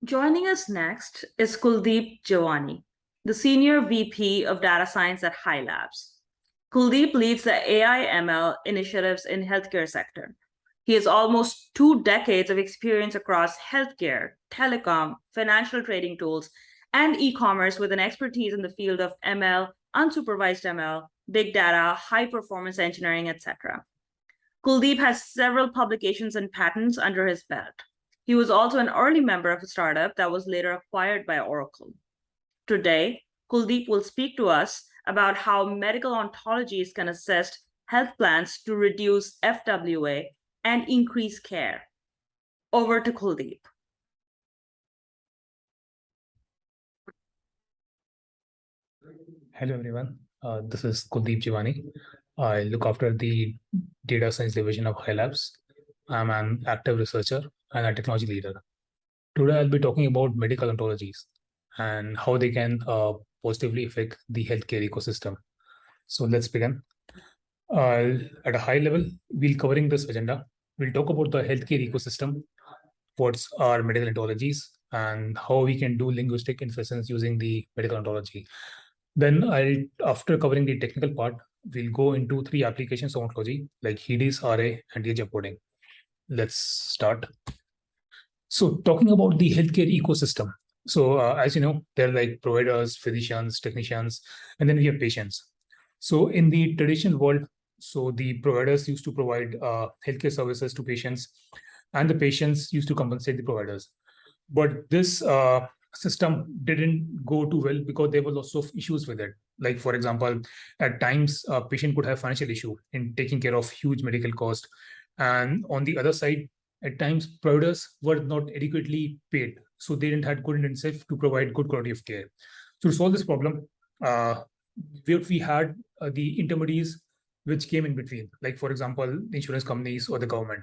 Joining us next is Kuldeep Javani, the Senior VP of Data Science at High Labs. Kuldeep leads the AI ML initiatives in healthcare sector. He has almost 2 decades of experience across healthcare, telecom, financial trading tools, and e-commerce with an expertise in the field of ML, unsupervised ML, big data, high performance engineering, etc. Kuldeep has several publications and patents under his belt. He was also an early member of a startup that was later acquired by Oracle. Today, Kuldeep will speak to us about how medical ontologies can assist health plans to reduce FWA and increase care. Over to Kuldeep. Hello, everyone. This is Kuldeep Javani. I look after the data science division of High Labs. I'm an active researcher and a technology leader. Today, I'll be talking about medical ontologies and how they can positively affect the healthcare ecosystem. So let's begin. At a high level, we'll covering this agenda. We'll talk about the healthcare ecosystem, what's our medical ontologies, and how we can do linguistic inference using the medical ontology. Then after covering the technical part, we'll go into 3 applications of ontology like HEDIS, RA, and DRG uploading. Let's start. So talking about the healthcare ecosystem. So as you know, there are like providers, physicians, technicians, and then we have patients. So in the traditional world, so the providers used to provide healthcare services to patients, and the patients used to compensate the providers. But this system didn't go too well because there were lots of issues with it. Like, for example, at times, a patient could have financial issue in taking care of huge medical cost. And on the other side, at times, providers were not adequately paid. So they didn't have good incentive to provide good quality of care. So to solve this problem, we had the intermediaries which came in between, like, for example, the insurance companies or the government.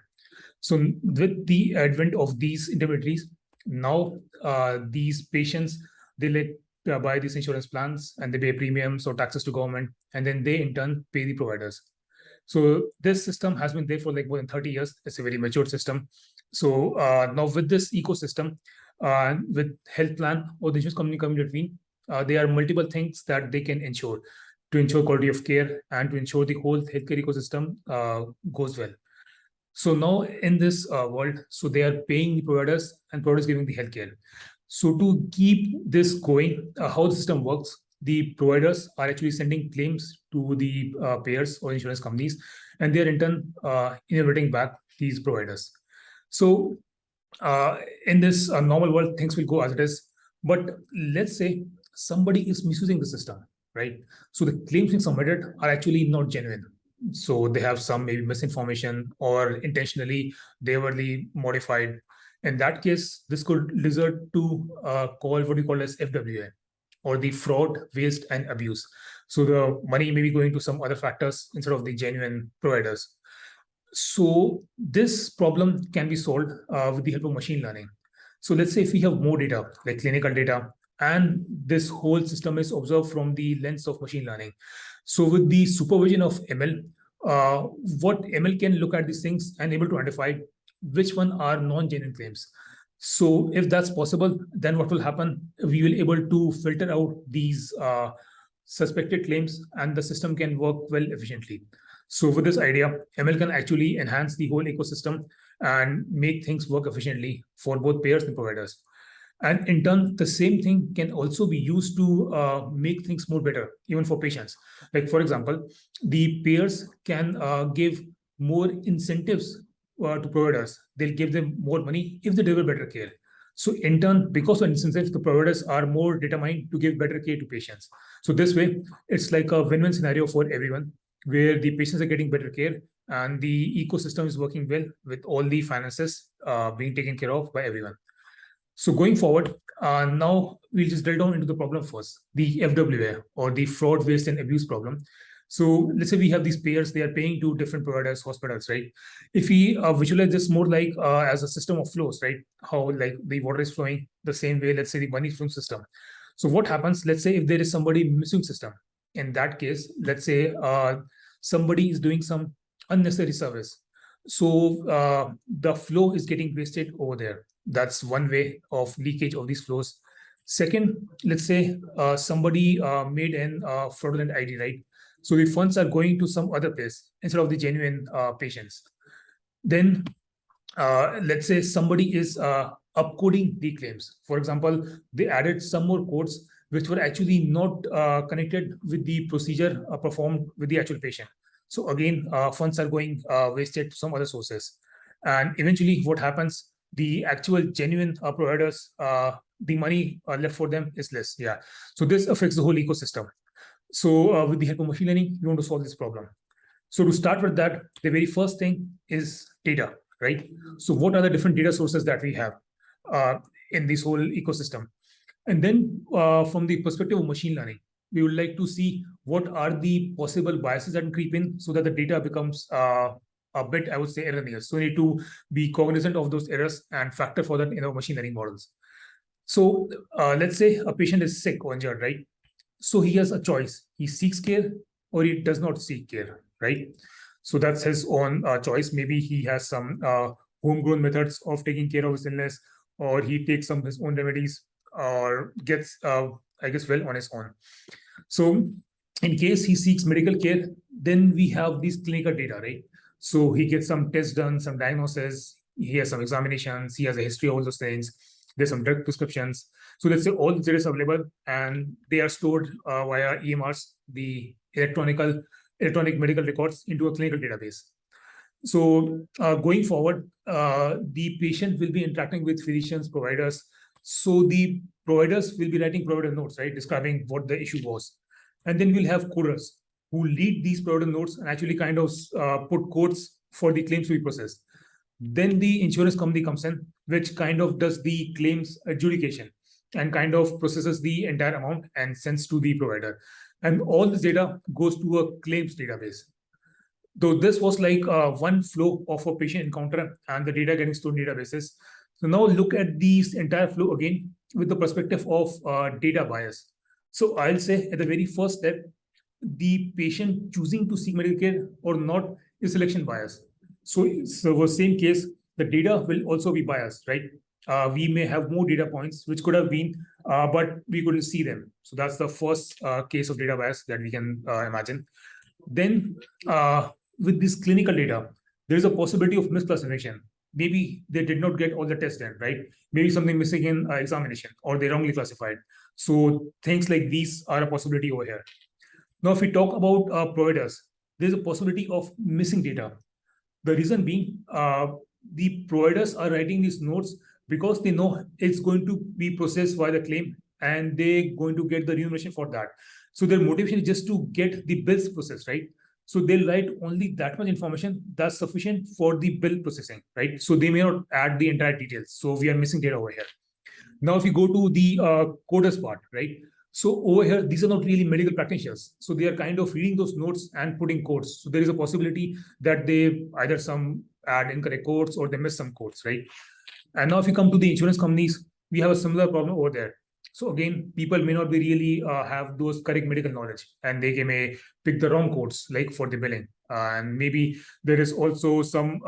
So with the advent of these intermediaries, now these patients, they buy these insurance plans and they pay premiums or taxes to government, and then they in turn pay the providers. So this system has been there for like more than 30 years. It's a very mature system. So now with this ecosystem, with health plan or the insurance company coming in between, there are multiple things that they can ensure to ensure quality of care and to ensure the whole healthcare ecosystem goes well. So now in this world, so they are paying the providers and providers giving the healthcare. So to keep this going, how the system works, the providers are actually sending claims to the payers or insurance companies, and they are in turn innovating back these providers. So in this normal world, things will go as it is. But let's say somebody is misusing the system, right? So the claims being submitted are actually not genuine. So they have some maybe misinformation or intentionally they were modified. In that case, this could result to call what we call as FWA, or the fraud, waste, and abuse. So the money may be going to some other factors instead of the genuine providers. So this problem can be solved with the help of machine learning. So let's say if we have more data, like clinical data, and this whole system is observed from the lens of machine learning. So with the supervision of ML, what ML can look at these things and able to identify which one are non-genuine claims. So if that's possible, then what will happen? We will able to filter out these suspected claims, and the system can work well efficiently. So with this idea, ML can actually enhance the whole ecosystem and make things work efficiently for both payers and providers. And in turn, the same thing can also be used to make things more better, even for patients. Like, for example, the payers can give more incentives to providers. They'll give them more money if they deliver better care. So in turn, because of incentives, the providers are more determined to give better care to patients. So this way, it's like a win-win scenario for everyone, where the patients are getting better care and the ecosystem is working well with all the finances being taken care of by everyone. So going forward, now we'll just drill down into the problem first, the FWA, or the fraud, waste, and abuse problem. So let's say we have these payers, they are paying to different providers, hospitals, right? If we visualize this more like as a system of flows, right? How like the water is flowing the same way, let's say the money flow system. So what happens, let's say if there is somebody missing system, in that case, let's say somebody is doing some unnecessary service. So the flow is getting wasted over there. That's one way of leakage of these flows. Second, let's say somebody made an fraudulent ID, right? So the funds are going to some other place instead of the genuine patients. Then let's say somebody is upcoding the claims. For example, they added some more codes which were actually not connected with the procedure performed with the actual patient. So again, funds are going wasted to some other sources. And eventually what happens, the actual genuine providers, the money left for them is less. Yeah. So this affects the whole ecosystem. So with the help of machine learning, we want to solve this problem. So to start with that, the very first thing is data, right? So what are the different data sources that we have in this whole ecosystem? And then from the perspective of machine learning, we would like to see what are the possible biases that creep in so that the data becomes a bit, I would say, erroneous. So we need to be cognizant of those errors and factor for that in our machine learning models. So let's say a patient is sick or injured, right? So he has a choice. He seeks care or he does not seek care, right? So that's his own choice. Maybe he has some homegrown methods of taking care of his illness, or he takes some of his own remedies, or gets, I guess, well on his own. So in case he seeks medical care, then we have these clinical data, right? So he gets some tests done, some diagnosis, he has some examinations, he has a history of all those things. There's some drug prescriptions. So let's say all the data is available and they are stored via EMRs, the electronic medical records, into a clinical database. So going forward, the patient will be interacting with physicians, providers. So the providers will be writing provider notes, right, describing what the issue was. And then we'll have coders who lead these provider notes and actually kind of put codes for the claims to be processed. Then the insurance company comes in, which kind of does the claims adjudication and kind of processes the entire amount and sends to the provider. And all this data goes to a claims database. Though this was like one flow of a patient encounter and the data getting stored in databases. So now look at this entire flow again with the perspective of data bias. So I'll say at the very first step, the patient choosing to seek medical care or not is selection bias. So the same case, the data will also be biased, right? We may have more data points, which could have been, but we couldn't see them. So that's the first case of data bias that we can imagine. Then with this clinical data, there is a possibility of misclassification. Maybe they did not get all the tests done, right? Maybe something missing in examination, or they wrongly classified. So things like these are a possibility over here. Now, if we talk about providers, there's a possibility of missing data. The reason being, the providers are writing these notes because they know it's going to be processed by the claim and they're going to get the remuneration for that. So their motivation is just to get the bills processed, right? So they'll write only that much information that's sufficient for the bill processing, right? So they may not add the entire details. So we are missing data over here. Now, if you go to the coders part, right? So over here, these are not really medical practitioners. So they are kind of reading those notes and putting codes. So there is a possibility that they either some add incorrect codes or they miss some codes, right? And now if you come to the insurance companies, we have a similar problem over there. So again, people may not be really have those correct medical knowledge and they may pick the wrong codes like for the billing. And maybe there is also some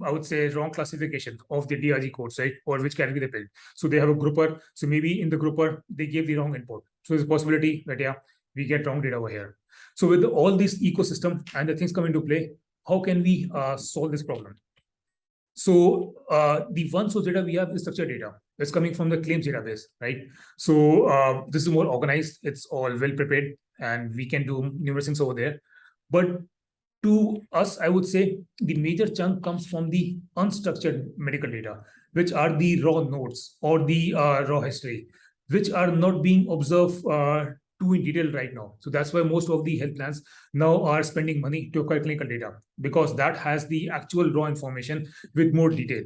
I would say wrong classification of the DRG codes, right? Or which category they picked. So they have a grouper. So maybe in the grouper, they gave the wrong input. So there's a possibility that, yeah, we get wrong data over here. So with all this ecosystem and the things come into play, how can we solve this problem? So the one source data we have is structured data. It's coming from the claims database, right? So this is more organized. It's all well prepared and we can do numerous things over there. But to us, I would say the major chunk comes from the unstructured medical data, which are the raw notes or the raw history, which are not being observed too in detail right now. So that's why most of the health plans now are spending money to acquire clinical data, because that has the actual raw information with more detail.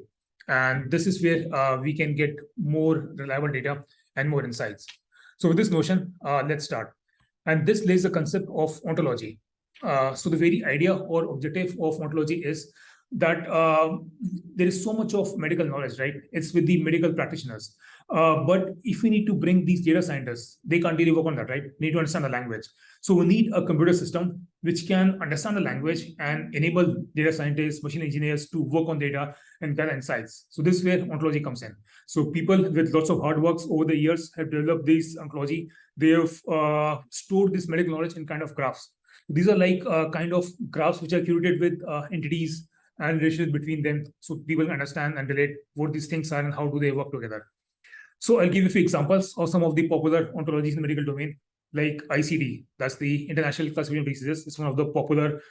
And this is where we can get more reliable data and more insights. So with this notion, let's start. And this lays the concept of ontology. So the very idea or objective of ontology is that there is so much of medical knowledge, right? It's with the medical practitioners. But if we need to bring these data scientists, they can't really work on that, right? Need to understand the language. So we need a computer system which can understand the language and enable data scientists, machine engineers to work on data and gather insights. So this is where ontology comes in. So people with lots of hard works over the years have developed this ontology. They have stored this medical knowledge in kind of graphs. These are like kind of graphs which are curated with entities and relations between them, so people understand and relate what these things are and how do they work together. So I'll give you a few examples of some of the popular ontologies in the medical domain, like ICD, that's the International Classification of Diseases. It's one of the popular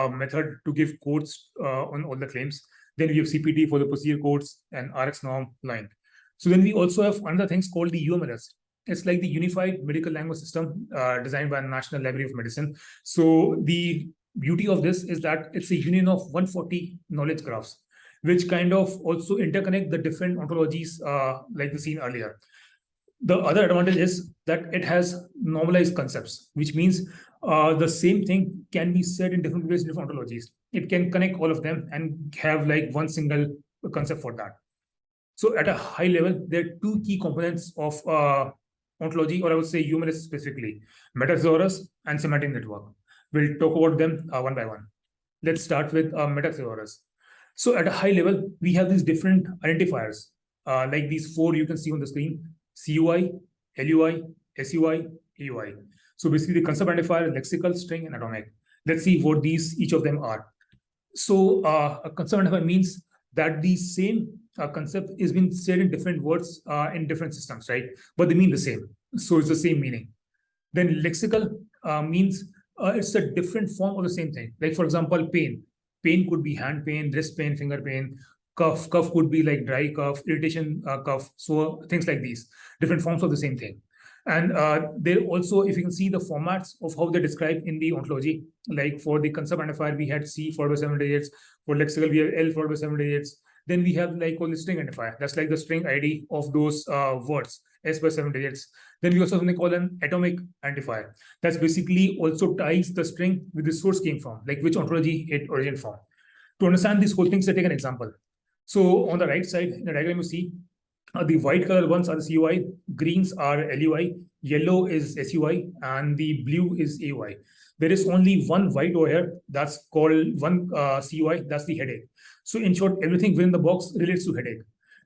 method to give codes on all the claims. Then we have CPT for the procedure codes and RX norm line. So then we also have another things called the UMLS. It's like the Unified Medical Language System designed by the National Library of Medicine. So the beauty of this is that it's a union of 140 knowledge graphs, which kind of also interconnect the different ontologies like we seen earlier. The other advantage is that it has normalized concepts, which means the same thing can be said in different ways in different ontologies. It can connect all of them and have like one single concept for that. So at a high level, there are two key components of ontology, or I would say UMLS specifically, meta-thesaurus and semantic network. We'll talk about them one by one. Let's start with meta-thesaurus. So at a high level, we have these different identifiers, like these four you can see on the screen: CUI, LUI, SUI, AUI. So basically the concept identifier, lexical, string, and atomic. Let's see what each of them are. So a concept identifier means that the same concept is being said in different words in different systems, right? But they mean the same. So it's the same meaning. Then lexical means it's a different form of the same thing. Like, for example, pain. Pain could be hand pain, wrist pain, finger pain. Cough could be like dry cough, irritation cough. So things like these, different forms of the same thing. And there also, if you can see the formats of how they're described in the ontology, like for the concept identifier, we had C followed by 7 digits. For lexical, we have L followed by 7 digits. Then we have like called the string identifier. That's like the string ID of those words, S by 7 digits. Then we also have something called an atomic identifier. That's basically also ties the string with the source came from, like which ontology it originated from. To understand these whole things, let's take an example. So on the right side, in the diagram you see, the white color ones are the CUI, greens are LUI, yellow is SUI, and the blue is AUI. There is only one white over here, that's called one CUI, that's the headache. So in short, everything within the box relates to headache.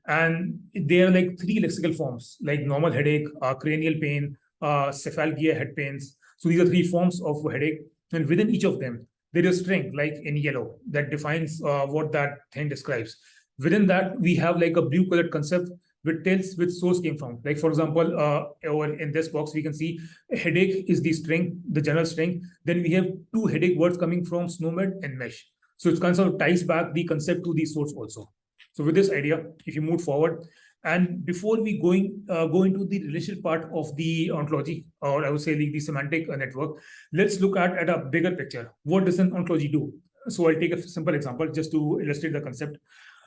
And there are like three lexical forms, like normal headache, cranial pain, cephalgia, head pains. So these are three forms of headache. And within each of them, there is a string, like in yellow, that defines what that thing describes. Within that, we have like a blue colored concept which tells which source came from. Like, for example, over in this box, we can see headache is the string, the general string. Then we have two headache words coming from SNOMED and MESH. So it kind of ties back the concept to the source also. So with this idea, if you move forward, and before we go into the relational part of the ontology, or I would say the semantic network, let's look at a bigger picture. What does an ontology do? So I'll take a simple example just to illustrate the concept.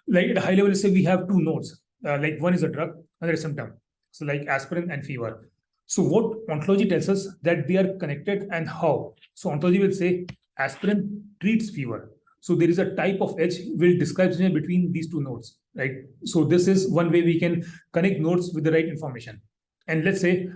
Like at a high level, let's say we have two nodes. Like one is a drug, another is symptom. So like aspirin and fever. So what ontology tells us that they are connected and how. So ontology will say aspirin treats fever. So there is a type of edge which describes between these two nodes, right? So this is one way we can connect nodes with the right information. And let's say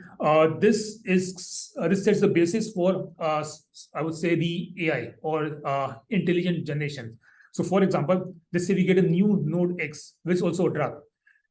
this sets the basis for I would say the AI or intelligent generation. So for example, let's say we get a new node X, which is also a drug.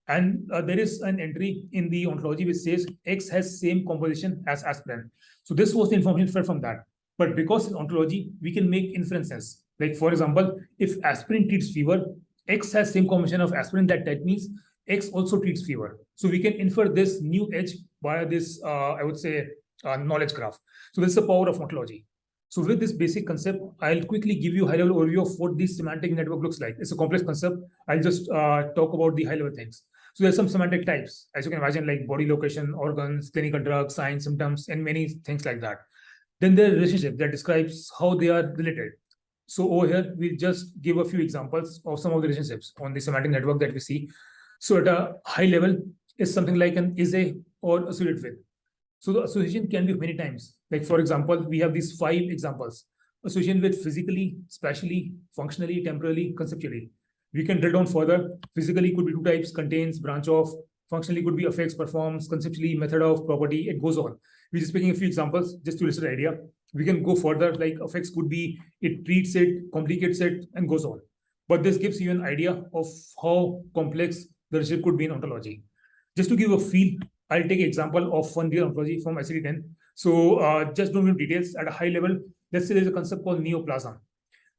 And there is an entry in the ontology which says X has same composition as aspirin. So this was the information fed from that. But because in ontology, we can make inferences. Like, for example, if aspirin treats fever, X has same combination of aspirin, that means X also treats fever. So we can infer this new edge via this, I would say, knowledge graph. So this is the power of ontology. So with this basic concept, I'll quickly give you a high-level overview of what this semantic network looks like. It's a complex concept. I'll just talk about the high-level things. So there's some semantic types, as you can imagine, like body location, organs, clinical drugs, signs, symptoms, and many things like that. Then there's a relationship that describes how they are related. So over here, we'll just give a few examples of some of the relationships on the semantic network that we see. So at a high level, is something like an is a or associated with. So the association can be many times. Like, for example, we have these 5 examples. association with physically, spatially, functionally, temporally, conceptually. We can drill down further. Physically could be two types, contains, branch of. Functionally could be affects, performs, conceptually, method of, property, it goes on. We're just picking a few examples just to illustrate the idea. We can go further, like affects could be, it treats it, complicates it, and goes on. But this gives you an idea of how complex the relationship could be in ontology. Just to give a feel, I'll take an example of one real ontology from ICD-10. So just don't know details at a high level. Let's say there's a concept called neoplasm.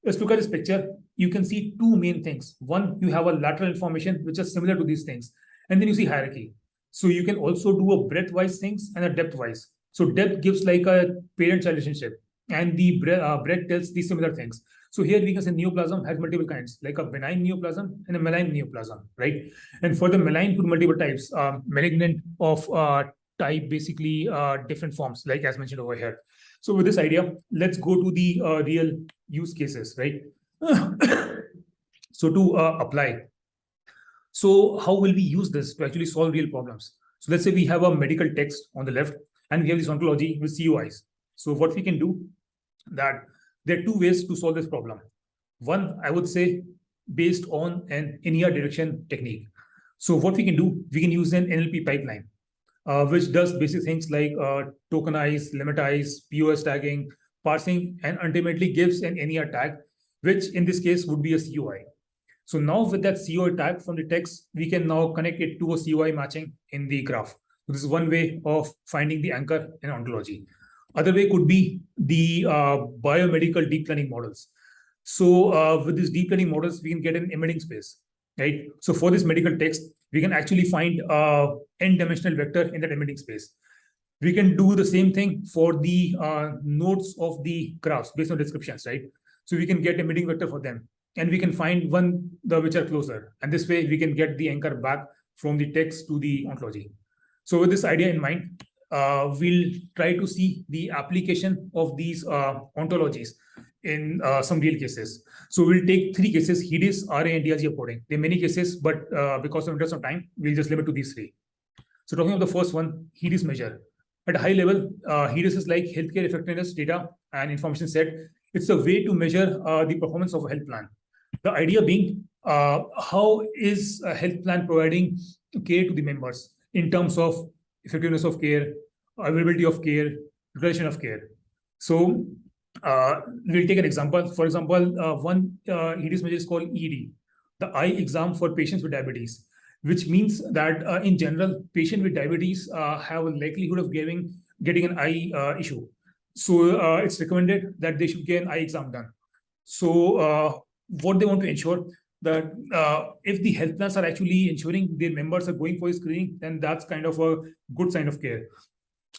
Let's look at this picture. You can see two main things. One, you have a lateral information, which is similar to these things. And then you see hierarchy. So you can also do a breadth-wise things and a depth-wise. So depth gives like a parent-child relationship. And the breadth tells these similar things. So here we can say neoplasm has multiple kinds, like a benign neoplasm and a malign neoplasm, right? And for the malign could multiple types, malignant of type, basically different forms, like as mentioned over here. So with this idea, let's go to the real use cases, right? So to apply. So how will we use this to actually solve real problems? So let's say we have a medical text on the left, and we have this ontology with COIs. So what we can do, that there are two ways to solve this problem. One, I would say, based on an linear direction technique. So what we can do, we can use an NLP pipeline, which does basic things like tokenize, limitize, POS tagging, parsing, and ultimately gives an NER tag, which in this case would be a COI. So now with that COI tag from the text, we can now connect it to a COI matching in the graph. So this is one way of finding the anchor in ontology. Other way could be the biomedical deep learning models. So with these deep learning models, we can get an embedding space, right? So for this medical text, we can actually find n-dimensional vector in that embedding space. We can do the same thing for the nodes of the graphs based on descriptions, right? So we can get embedding vector for them, and we can find one which are closer. And this way we can get the anchor back from the text to the ontology. So with this idea in mind, we'll try to see the application of these ontologies in some real cases. So we'll take three cases: HEDIS, RA, and DRG uploading. There are many cases, but because of interest of time, we'll just limit to these three. So talking about the first one, HEDIS measure. At a high level, HEDIS is like healthcare effectiveness data and information set. It's a way to measure the performance of a health plan. The idea being, how is a health plan providing care to the members in terms of effectiveness of care, availability of care, duration of care. So we'll take an example. For example, one HEDIS measure is called ED, the eye exam for patients with diabetes, which means that in general, patients with diabetes have a likelihood of getting an eye issue. So it's recommended that they should get an eye exam done. So what they want to ensure that if the health plans are actually ensuring their members are going for screening, then that's kind of a good sign of care.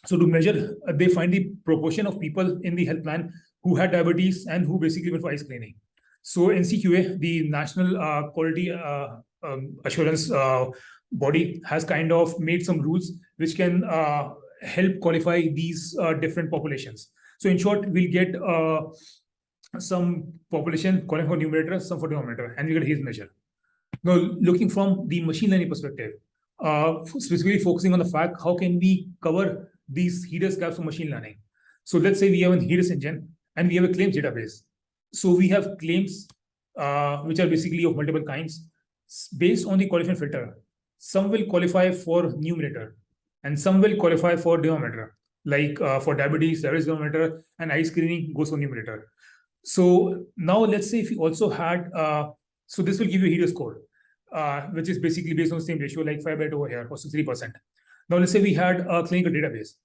So to measure, they find the proportion of people in the health plan who had diabetes and who basically went for eye screening. So NCQA, the National Quality Assurance body, has kind of made some rules which can help qualify these different populations. So in short, we'll get some population calling for numerator, some for denominator, and we get his measure. Now, looking from the machine learning perspective, specifically focusing on the fact, how can we cover these HEDIS gaps for machine learning? So let's say we have an HEDIS engine and we have a claims database. So we have claims which are basically of multiple kinds based on the qualification filter. Some will qualify for numerator and some will qualify for denominator. Like for diabetes, there is denominator, and eye screening goes for numerator. So now let's say if we also had, so this will give you a HEDIS score, which is basically based on the same ratio, like 5/8 over here, or 63%. Now let's say we had a clinical database.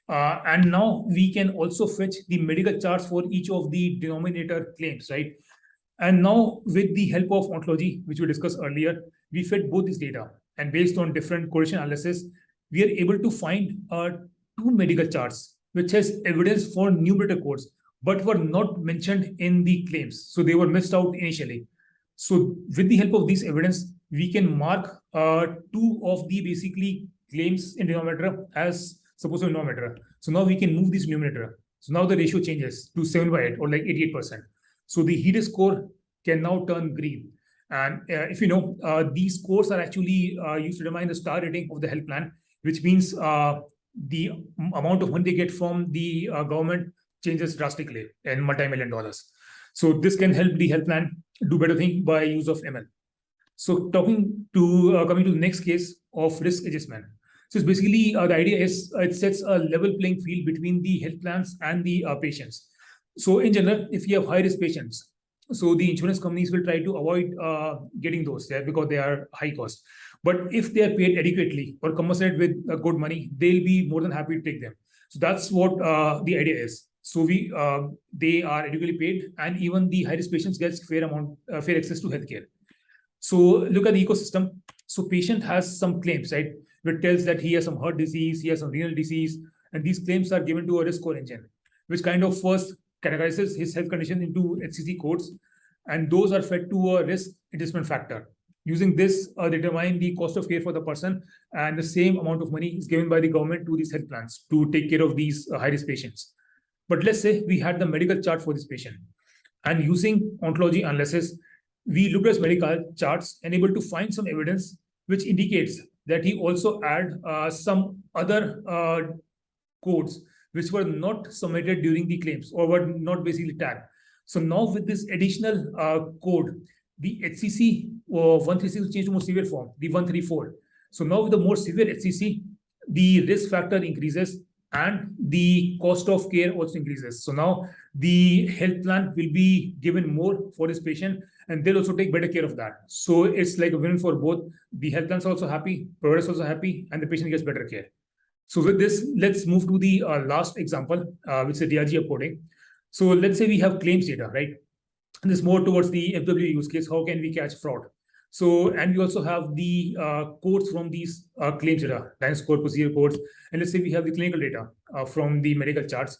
And now we can also fetch the medical charts for each of the denominator claims, right? And now with the help of ontology, which we discussed earlier, we fed both these data. And based on different correlation analysis, we are able to find two medical charts, which has evidence for numerator codes, but were not mentioned in the claims. So they were missed out initially. So with the help of this evidence, we can mark two of the basically claims in denominator as supposed to numerator. So now we can move this numerator. So now the ratio changes to 7/8 or like 88%. So the HEDIS score can now turn green. And if you know, these scores are actually used to determine the star rating of the health plan, which means the amount of money they get from the government changes drastically in multi-million dollars. So this can help the health plan do better thing by use of ML. So coming to the next case of risk adjustment. So it's basically the idea is it sets a level playing field between the health plans and the patients. So in general, if you have high risk patients, so the insurance companies will try to avoid getting those there because they are high cost. But if they are paid adequately or compensated with good money, they'll be more than happy to take them. So that's what the idea is. So they are adequately paid, and even the high risk patients get fair access to healthcare. So look at the ecosystem. So patient has some claims, right? Which tells that he has some heart disease, he has some renal disease, and these claims are given to a risk score engine, which kind of first categorizes his health condition into HCC codes, and those are fed to a risk adjustment factor. Using this, determine the cost of care for the person, and the same amount of money is given by the government to these health plans to take care of these high-risk patients. But let's say we had the medical chart for this patient, and using ontology analysis, we looked at medical charts and able to find some evidence which indicates that he also had some other codes which were not submitted during the claims or were not basically tagged. So now with this additional code, the HCC 136 will change to more severe form, the 134. So now with the more severe HCC, the risk factor increases and the cost of care also increases. So now the health plan will be given more for this patient, and they'll also take better care of that. So it's like a win for both. The health plans are also happy, providers also happy, and the patient gets better care. So with this, let's move to the last example, which is DRG upcoding. So let's say we have claims data, right? And this more towards the FWA use case. How can we catch fraud? So, and we also have the codes from these claims data, line score, procedure codes. And let's say we have the clinical data from the medical charts.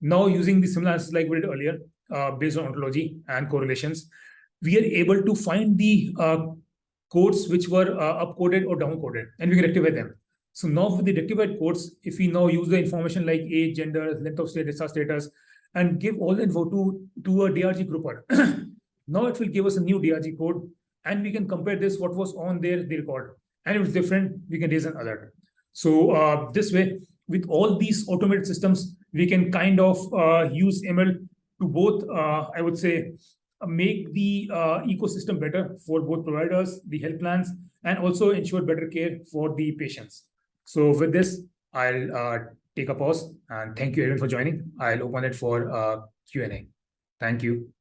Now using the similar analysis like we did earlier, based on ontology and correlations, we are able to find the codes which were upcoded or downcoded, and we can rectify them. So now with the rectified codes, if we now use the information like age, gender, length of stay, discharge status, and give all the info to a DRG grouper, now it will give us a new DRG code, and we can compare this what was on the record. And if it's different, we can raise an alert. So this way, with all these automated systems, we can kind of use ML to both, I would say, make the ecosystem better for both providers, the health plans, and also ensure better care for the patients. So with this, I'll take a pause, and thank you everyone for joining. I'll open it for Q&A. Thank you.